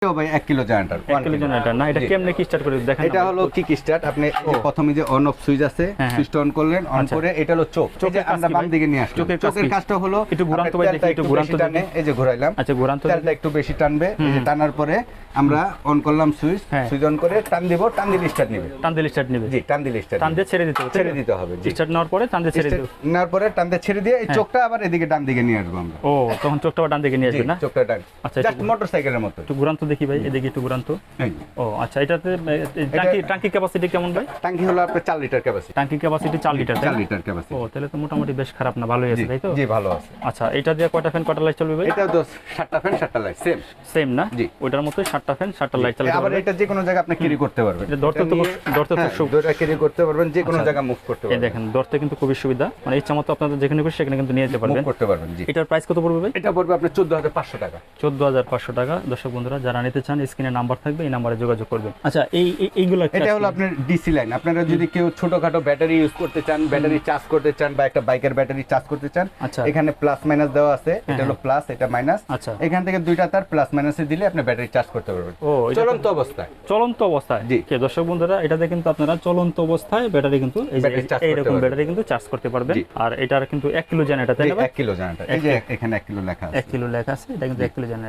ভাই 1 kilo generator 1 kilo generator না, এটা কেমনে কি স্টার্ট করে দেখেন? এটা হলো কিক স্টার্ট। আপনি প্রথমে যে অন অফ সুইচ আছে, সুইচটা অন করলেন, অন করে এটা হলো চোখ। চোখের আমরা বাম দিকে নিয়ে আসলাম। চোখের কাজটা হলো একটু ঘুরান্ত ভাই, দেখি একটু ঘুরান্ত টানে, এই যে ঘুরাইলাম। আচ্ছা, ঘুরান্ত তেলটা একটু বেশি টানবে। এই যে টানার পরে আমরা অন করলাম সুইচ, সুইচ অন করে টান দিব, টান দিলে স্টার্ট নেবে। টান দিলে স্টার্ট নেবে। জি, টান দিলে স্টার্ট। টান দিয়ে ছেড়ে দিতে হবে। ছেড়ে দিতে হবে। জি, স্টার্ট নেওয়ার পরে টান দিয়ে ছেড়ে দিতে হবে। নেওয়ার পরে টান দিয়ে ছেড়ে দিয়ে এই চোখটা আবার এদিকে ডান দিকে নিয়ে আসবো আমরা। ও, তখন চোখটা আবার ডান দিকে নিয়ে আসবে না? চোখটা ডান। আচ্ছা, জাস্ট মোটরসাইকেলের মতো। একটু ঘুরান্ত দেখি ভাই, এদিকে একটু ঘুরান্ত। ও আচ্ছা, এটাতে টাঙ্কি ক্যাপাসিটি কেমন ভাই? টাঙ্কি হলো আপনার 4 লিটার ক্যাপাসিটি। টাঙ্কি ক্যাপাসিটি 4 লিটার। 4 litre capacity. ও, তাহলে তো মোটামুটি বেশ খারাপ না, ভালোই আছে, তাই তো? জি, ভালো আছে। আচ্ছা, এটা দিয়ে কয়টা ফ্যান কয়টা লাইট চলবে ভাই? এটা তো 7টা ফ্যান 7টা লাইট সেম। সেম না? জি, ওইটার মতোই 7টা ফ্যান 7টা লাইট চালাতে আবার পারবে। এটা যে কোনো জায়গা আপনি ক্যারি করতে পারবেন। এটা ধরতে তো দুটো ক্যারি করতে পারবেন, যে কোনো জায়গা মুভ করতে এই পারবেন। দেখেন, ধরতে কিন্তু খুবই সুবিধা, মানে ইচ্ছা মতো আপনাদের যেখানে খুশি সেখানে কিন্তু নিয়ে যেতে মুভ পারবেন। করতে পারবেন। জি, এটার প্রাইস কত পড়বে ভাই? এটা পড়বে আপনার 14500 টাকা। 14500 টাকা। দর্শক বন্ধুরা, যারা নিতে চান স্ক্রিনে নাম্বার থাকবে, এই নাম্বারে যোগাযোগ করবেন। আচ্ছা, এইগুলো এটা হলো আপনার ডিসি লাইন। আপনারা যদি কেউ ছোটখাটো ব্যাটারি ইউজ করতে চান, ব্যাটারি চার্জ করতে চান, বা একটা বাইকের ব্যাটারি চার্জ করতে চান, আচ্ছা, এখানে প্লাস মাইনাস দেওয়া আছে। এটা হলো প্লাস, এটা মাইনাস। আচ্ছা, এখান থেকে দুইটা তার প্লাস মাইনাসে দিলে আপনি ব্যাটারি চার্জ করতে পারবেন। ও, চলন্ত অবস্থায়। চলন্ত অবস্থায়। জি, দর্শক বন্ধুরা, এটাতে কিন্তু আপনারা চলন্ত অবস্থায় ব্যাটারি কিন্তু এইরকম ব্যাটারি কিন্তু চার্জ করতে পারবেন। আর এটার কিন্তু 1 কিলো জেনারেটর, তাই না ভাই? 1 কিলো জেনারেটর। এই যে এখানে 1 কিলো লেখা আছে। 1 কিলো লেখা আছে, এটা কিন্তু 1 কিলো জেনারেটর।